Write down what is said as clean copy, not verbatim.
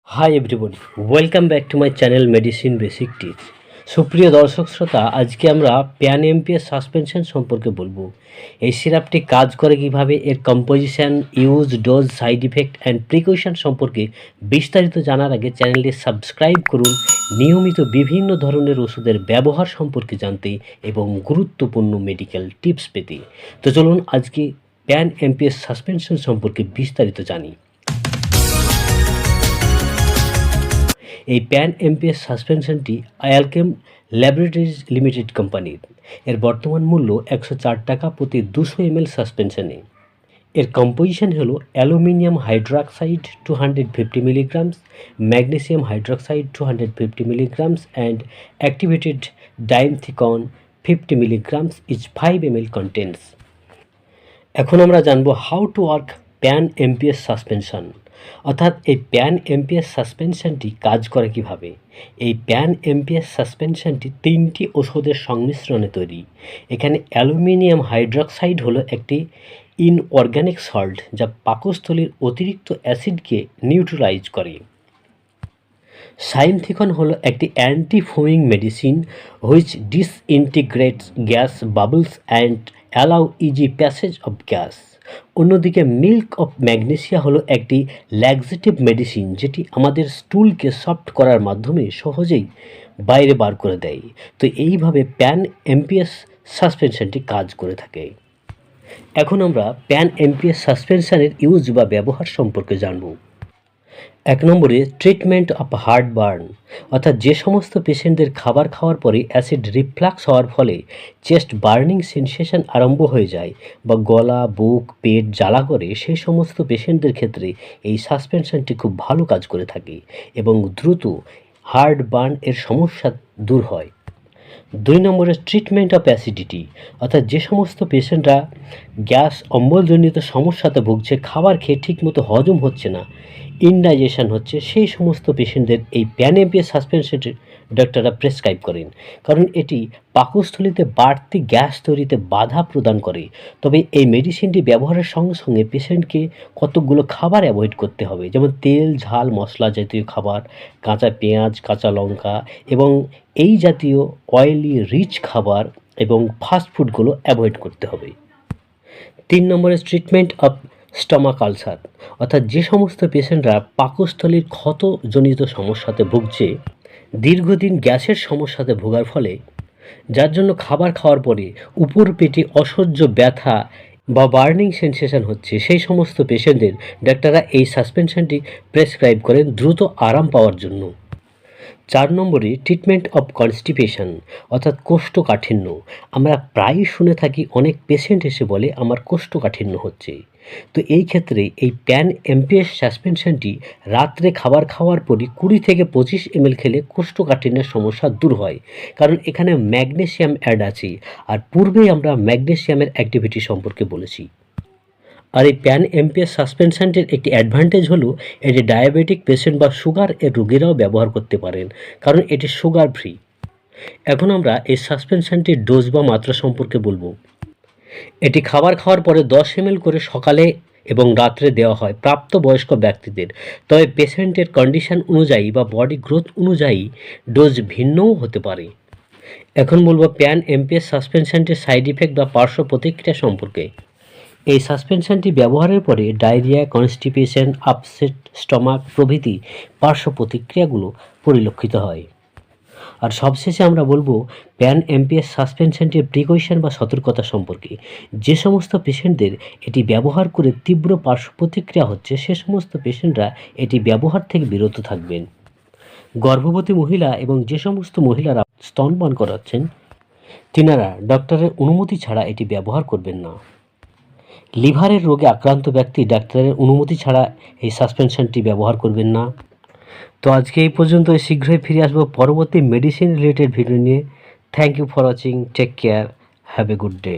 Hi everybody, welcome back to my channel medicine basic tips. সুপ্রিয় দর্শক শ্রোতা, আজকে আমরা প্যান এমপিএস সাসপেনশন সম্পর্কে বলবো। এই সিরাপটি কাজ করে কিভাবে, এর composition, use, dose, side effect and precaution সম্পর্কে বিস্তারিত জানার আগে চ্যানেলটি সাবস্ক্রাইব করুন নিয়মিত বিভিন্ন ধরনের ওষুধের ব্যবহার সম্পর্কে জানতে এবং গুরুত্বপূর্ণ মেডিকেল টিপস পেতে। তো চলুন আজকে প্যান এমপিএস সাসপেনশন সম্পর্কে বিস্তারিত জানি। এই প্যান এমপিএস সাসপেনশনটি আয়ালকেম ল্যাবরেটরিজ লিমিটেড কোম্পানির। এর বর্তমান মূল্য 104 টাকা প্রতি 200 ml সাসপেনশনে। এর কম্পোজিশন হলো aluminium hydroxide 250 milligrams, magnesium hydroxide 250 milligrams and activated dimethicone 50 milligrams each 5 ml contents. এখন আমরা জানবো how to work Pan MPS suspension, অর্থাৎ এই প্যান এমপিএস সাসপেনশনটি কাজ করে কিভাবে। এই প্যান এমপিএস সাসপেনশনটি 3টি ওষুধের সংমিশ্রণে তৈরি। এখানে অ্যালুমিনিয়াম হাইড্রোক্সাইড হলো একটি ইনঅর্গ্যানিক সল্ট যা পাকস্থলীর অতিরিক্ত অ্যাসিডকে নিউট্রালাইজ করে। সাইমথিকন হলো একটি anti foaming medicine which disintegrates gas bubbles and allow easy passage of gas. অন্যদিকে মিল্ক অফ ম্যাগনেসিয়া হলো একটি ল্যাক্সেটিভ মেডিসিন যেটি আমাদের স্টুলকে সফট করার মাধ্যমে সহজেই বাইরে বার করে দেয়। তো এইভাবে প্যান এমপিএস সাসপেনশনটি কাজ করে থাকে। এখন আমরা প্যান এমপিএস সাসপেনশনের ইউজ বা ব্যবহার সম্পর্কে জানব। 1 নম্বরে ট্রিটমেন্ট অফ হার্ট বার্ন, অর্থাৎ যে সমস্ত পেশেন্টদের খাবার খাওয়ার পরে অ্যাসিড রিফ্লাক্স হওয়ার ফলে চেস্ট বার্নিং সেন্সেশন আরম্ভ হয়ে যায় বা গলা, বুক, পেট জ্বালা করে, সেই সমস্ত পেশেন্টদের ক্ষেত্রে এই সাসপেনশনটি খুব ভালো কাজ করে থাকে এবং দ্রুত হার্ট বার্ন এর সমস্যা দূর হয়। 2 নম্বরে ট্রিটমেন্ট অফ অ্যাসিডিটি, অর্থাৎ যে সমস্ত পেশেন্টরা গ্যাস অম্বলজনিত সমস্যাতে ভুগছে, খাবার খেয়ে ঠিকমতো হজম হচ্ছে না, ইনডাইজেশন হচ্ছে, সেই সমস্ত পেশেন্টদের এই প্যান এমপিএস সাসপেনশনটি ডাক্তাররা প্রেসক্রাইব করেন, কারণ এটি পাকস্থলীতে বাড়তি গ্যাস তৈরিতে বাধা প্রদান করে। তবে এই মেডিসিনটি ব্যবহারের সঙ্গে সঙ্গে পেশেন্টকে কতকগুলো খাবার অ্যাভয়েড করতে হবে, যেমন তেল, ঝাল, মশলা জাতীয় খাবার, কাঁচা পেঁয়াজ, কাঁচা লঙ্কা এবং এই জাতীয় অয়েলি রিচ খাবার এবং ফাস্টফুডগুলো অ্যাভয়েড করতে হবে। 3 নম্বরে ট্রিটমেন্ট অফ স্টমাক আলসার, অর্থাৎ যে সমস্ত পেশেন্টরা পাকস্থলীর ক্ষতজনিত সমস্যাতে ভুগছে, দীর্ঘদিন গ্যাসের সমস্যাতে ভোগার ফলে, যার জন্য খাবার খাওয়ার পরে উপর পেটে অসহ্য ব্যথা বা বার্নিং সেন্সেশন হচ্ছে, সেই সমস্ত পেশেন্টদের ডাক্তাররা এই সাসপেনশনটি প্রেসক্রাইব করেন দ্রুত আরাম পাওয়ার জন্য। 4 নম্বরে ট্রিটমেন্ট অফ কনস্টিপেশন, অর্থাৎ কোষ্ঠকাঠিন্য। আমরা প্রায়ই শুনে থাকি অনেক পেশেন্ট এসে বলে আমার কোষ্ঠকাঠিন্য হচ্ছে। তো এই ক্ষেত্রে এই প্যান এমপিএস সাসপেনশনটি রাত্রে খাবার খাওয়ার পরই 20 থেকে 25 ml খেলে কোষ্ঠকাঠিন্যের সমস্যা দূর হয়, কারণ এখানে ম্যাগনেসিয়াম অ্যাড আছে, আর পূর্বেই আমরা ম্যাগনেসিয়ামের অ্যাক্টিভিটি সম্পর্কে বলেছি। আর এই প্যান এমপিএস সাসপেনশনটির একটি অ্যাডভান্টেজ হলো এটি ডায়াবেটিক পেশেন্ট বা সুগার এর রোগীরাও ব্যবহার করতে পারেন, কারণ এটি সুগার ফ্রি। এখন আমরা এই সাসপেনশনটির ডোজ বা মাত্রা সম্পর্কে বলবো। এটি খাবার খাওয়ার পরে 10 ml করে সকালে এবং রাত্রে দেওয়া হয় প্রাপ্তবয়স্ক ব্যক্তিদের, তবে পেশেন্টের কন্ডিশন অনুযায়ী বা বডি গ্রোথ অনুযায়ী ডোজ ভিন্নও হতে পারে। এখন বলবো প্যান এমপিএস সাসপেনশনটির সাইড ইফেক্ট বা পার্শ্ব প্রতিক্রিয়া সম্পর্কে। এই সাসপেনশনটি ব্যবহারের পরে ডায়রিয়া, কনস্টিপেশন, আপসেট স্টমাক প্রভৃতি পার্শ্ব প্রতিক্রিয়াগুলো পরিলক্ষিত হয়। আর সবশেষে আমরা বলবো প্যান এমপিএস সাসপেনশনটির প্রিকশন বা সতর্কতা সম্পর্কে। যে সমস্ত পেশেন্টদের এটি ব্যবহার করে তীব্র পার্শ্ব প্রতিক্রিয়া হচ্ছে, সে সমস্ত পেশেন্টরা এটি ব্যবহার থেকে বিরত থাকবেন। গর্ভবতী মহিলা এবং যে সমস্ত মহিলারা স্তনপান করাচ্ছেন, তিনারা ডক্টরের অনুমতি ছাড়া এটি ব্যবহার করবেন না। লিভারের রোগে আক্রান্ত ব্যক্তি ডাক্তারের অনুমতি ছাড়া এই সাসপেনশনটি ব্যবহার করবেন না। তো আজকে এই পর্যন্ত, শীঘ্রই ফিরে আসবো পরবর্তী মেডিসিন রিলেটেড ভিডিও নিয়ে। Thank you for watching, take care, have a good day.